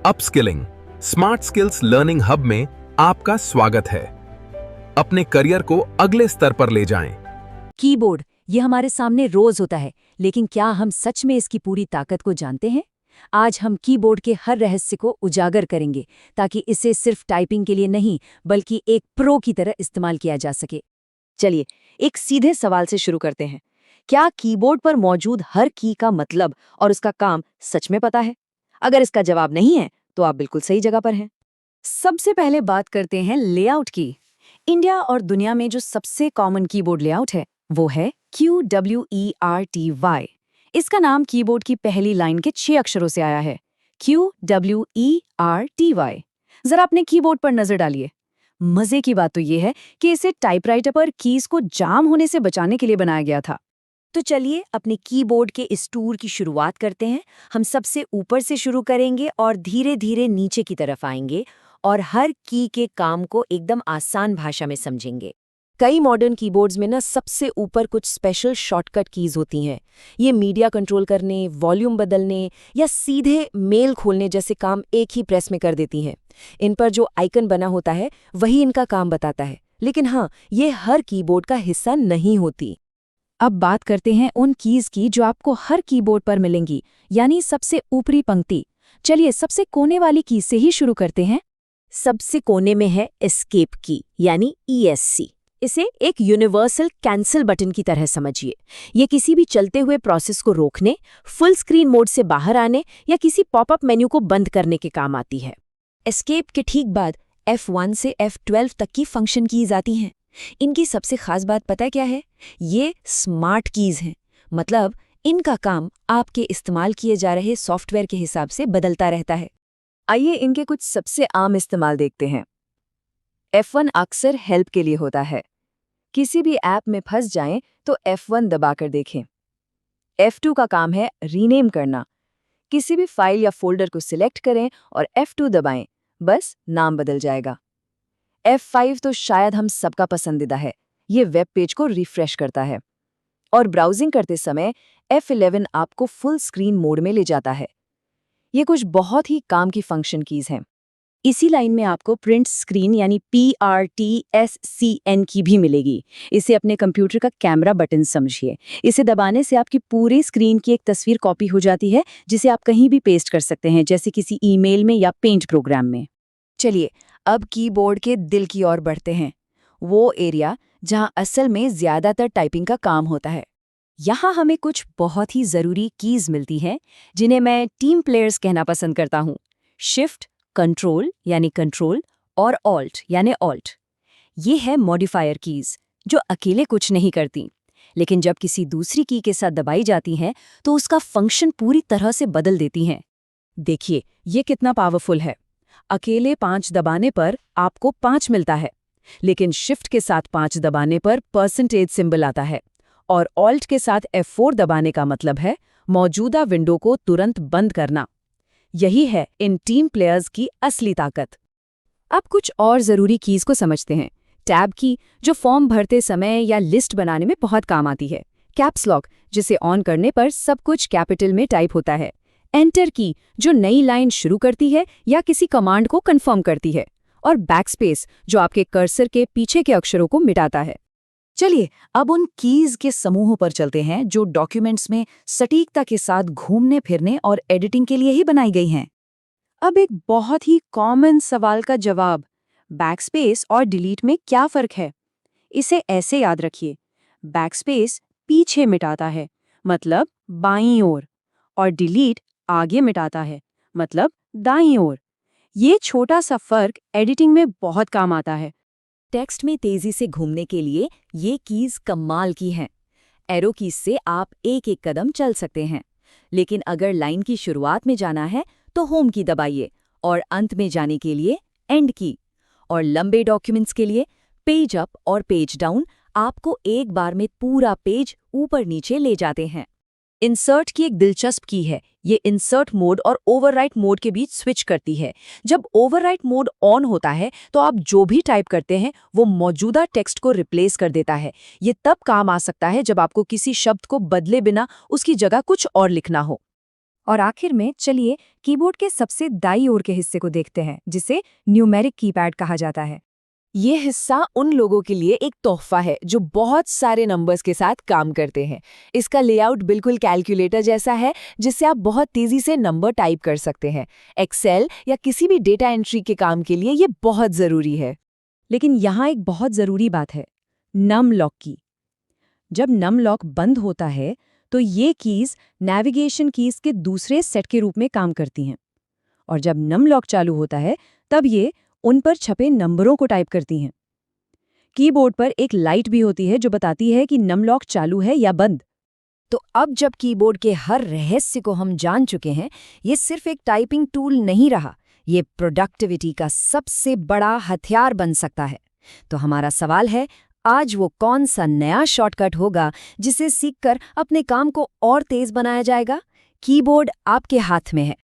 Upskilling smart skills learning hub में आपका स्वागत है। अपने करियर को अगले स्तर पर ले जाएं। कीबोर्ड ये हमारे सामने रोज होता है, लेकिन क्या हम सच में इसकी पूरी ताकत को जानते हैं? आज हम कीबोर्ड के हर रहस्य को उजागर करेंगे ताकि इसे सिर्फ टाइपिंग के लिए नहीं बल्कि एक प्रो की तरह इस्तेमाल किया जा सके। चलिए एक सीधे सवाल से शुरू करते हैं। क्या कीबोर्ड पर मौजूद हर की का मतलब और उसका काम सच में पता है? अगर इसका जवाब नहीं है तो आप बिल्कुल सही जगह पर हैं। सबसे पहले बात करते हैं लेआउट की। इंडिया और दुनिया में जो सबसे कॉमन कीबोर्ड लेआउट है वो है QWERTY। इसका नाम कीबोर्ड की पहली लाइन के 6 अक्षरों से आया है, QWERTY। जरा अपने कीबोर्ड पर नजर डालिए। मजे की बात तो ये है कि इसे टाइपराइटर पर कीज को जाम होने से बचाने के लिए बनाया गया था। तो चलिए अपने कीबोर्ड के इस टूर की शुरुआत करते हैं। हम सबसे ऊपर से शुरू करेंगे और धीरे धीरे नीचे की तरफ आएंगे और हर की के काम को एकदम आसान भाषा में समझेंगे। कई मॉडर्न कीबोर्ड्स में ना सबसे ऊपर कुछ स्पेशल शॉर्टकट कीज होती हैं। ये मीडिया कंट्रोल करने, वॉल्यूम बदलने या सीधे मेल खोलने जैसे काम एक ही प्रेस में कर देती हैं। इन पर जो आइकन बना होता है वही इनका काम बताता है, लेकिन हाँ, ये हर कीबोर्ड का हिस्सा नहीं होती। अब बात करते हैं उन कीज की जो आपको हर कीबोर्ड पर मिलेंगी, यानी सबसे ऊपरी पंक्ति। चलिए सबसे कोने वाली की से ही शुरू करते हैं। सबसे कोने में है एस्केप की यानी ESC। इसे एक यूनिवर्सल कैंसिल बटन की तरह समझिए। ये किसी भी चलते हुए प्रोसेस को रोकने, फुल स्क्रीन मोड से बाहर आने या किसी पॉपअप मेन्यू को बंद करने के काम आती है। एस्केप के ठीक बाद F1 से F12 तक की फंक्शन कीज आती हैं। इनकी सबसे खास बात पता है क्या है? ये स्मार्ट कीज हैं, मतलब इनका काम आपके इस्तेमाल किए जा रहे सॉफ्टवेयर के हिसाब से बदलता रहता है। आइए इनके कुछ सबसे आम इस्तेमाल देखते हैं। F1 अक्सर हेल्प के लिए होता है। किसी भी ऐप में फंस जाएं तो F1 दबाकर देखें। F2 का काम है रीनेम करना। किसी भी फाइल या फोल्डर को सिलेक्ट करें और F2 दबाएं, बस नाम बदल जाएगा। F5 तो शायद हम सबका पसंदीदा है। ये वेब पेज को रिफ्रेश करता है। और ब्राउजिंग करते समय F11 आपको फुल स्क्रीन मोड में ले जाता है। ये कुछ बहुत ही काम की फंक्शन कीज हैं। इसी लाइन में आपको प्रिंट स्क्रीन यानी PRTSCN की भी मिलेगी। इसे अपने कंप्यूटर का कैमरा बटन समझिए। इसे दबाने से आपकी पूरी स्क्रीन की एक तस्वीर कॉपी हो जाती है, जिसे आप कहीं भी पेस्ट कर सकते हैं, जैसे किसी ईमेल में या पेंट प्रोग्राम में। चलिए अब कीबोर्ड के दिल की ओर बढ़ते हैं, वो एरिया जहां असल में ज्यादातर टाइपिंग का काम होता है। यहाँ हमें कुछ बहुत ही जरूरी कीज मिलती हैं, जिन्हें मैं टीम प्लेयर्स कहना पसंद करता हूँ। शिफ्ट, कंट्रोल यानी कंट्रोल और ऑल्ट यानी ऑल्ट। ये है मॉडिफायर कीज जो अकेले कुछ नहीं करती, लेकिन जब किसी दूसरी की के साथ दबाई जाती हैं तो उसका फंक्शन पूरी तरह से बदल देती हैं। देखिए ये कितना पावरफुल है। अकेले 5 दबाने पर आपको 5 मिलता है, लेकिन शिफ्ट के साथ 5 दबाने पर % सिंबल आता है और ऑल्ट के साथ F4 दबाने का मतलब है मौजूदा विंडो को तुरंत बंद करना। यही है इन टीम प्लेयर्स की असली ताकत। अब कुछ और जरूरी कीज को समझते हैं। टैब की, जो फॉर्म भरते समय या लिस्ट बनाने में बहुत काम आती है। कैप्स लॉक, जिसे ऑन करने पर सब कुछ कैपिटल में टाइप होता है। एंटर की, जो नई लाइन शुरू करती है या किसी कमांड को कंफर्म करती है। और बैकस्पेस, जो आपके कर्सर के पीछे के अक्षरों को मिटाता है। चलिए अब उन कीज के समूहों पर चलते हैं जो डॉक्यूमेंट्स में सटीकता के साथ घूमने फिरने और एडिटिंग के लिए ही बनाई गई हैं। अब एक बहुत ही कॉमन सवाल का जवाब, बैकस्पेस और डिलीट में क्या फ़र्क है? इसे ऐसे याद रखिए, बैकस्पेस पीछे मिटाता है, मतलब बाईं ओर, और डिलीट आगे मिटाता है, मतलब दाईं ओर। ये छोटा सा फर्क एडिटिंग में बहुत काम आता है। टेक्स्ट में तेजी से घूमने के लिए ये कीज कमाल की हैं। एरो कीज से आप एक एक कदम चल सकते हैं, लेकिन अगर लाइन की शुरुआत में जाना है तो होम की दबाइए और अंत में जाने के लिए एंड की। और लंबे डॉक्यूमेंट्स के लिए पेज अप और पेज डाउन आपको एक बार में पूरा पेज ऊपर नीचे ले जाते हैं। इंसर्ट की एक दिलचस्प की है। ये इंसर्ट मोड और ओवरराइट मोड के बीच स्विच करती है। जब ओवरराइट मोड ऑन होता है तो आप जो भी टाइप करते हैं वो मौजूदा टेक्स्ट को रिप्लेस कर देता है। ये तब काम आ सकता है जब आपको किसी शब्द को बदले बिना उसकी जगह कुछ और लिखना हो। और आखिर में चलिए कीबोर्ड के सबसे दाईं ओर के हिस्से को देखते हैं, जिसे न्यूमेरिक कीपैड कहा जाता है। ये हिस्सा उन लोगों के लिए एक तोहफा है जो बहुत सारे नंबर्स के साथ काम करते हैं। इसका लेआउट बिल्कुल कैलकुलेटर जैसा है, जिससे आप बहुत तेजी से नंबर टाइप कर सकते हैं। एक्सेल या किसी भी डेटा एंट्री के काम के लिए ये बहुत ज़रूरी है। लेकिन यहाँ एक बहुत ज़रूरी बात है, नम लॉक की। जब नम लॉक बंद होता है तो ये कीज़ नेविगेशन कीज़ के दूसरे सेट के रूप में काम करती हैं, और जब नम लॉक चालू होता है तब ये उन पर छपे नंबरों को टाइप करती हैं। कीबोर्ड पर एक लाइट भी होती है जो बताती है कि नम लॉक चालू है या बंद। तो अब जब कीबोर्ड के हर रहस्य को हम जान चुके हैं, ये सिर्फ एक टाइपिंग टूल नहीं रहा, ये प्रोडक्टिविटी का सबसे बड़ा हथियार बन सकता है। तो हमारा सवाल है, आज वो कौन सा नया शॉर्टकट होगा जिसे सीखकर अपने काम को और तेज बनाया जाएगा? कीबोर्ड आपके हाथ में है।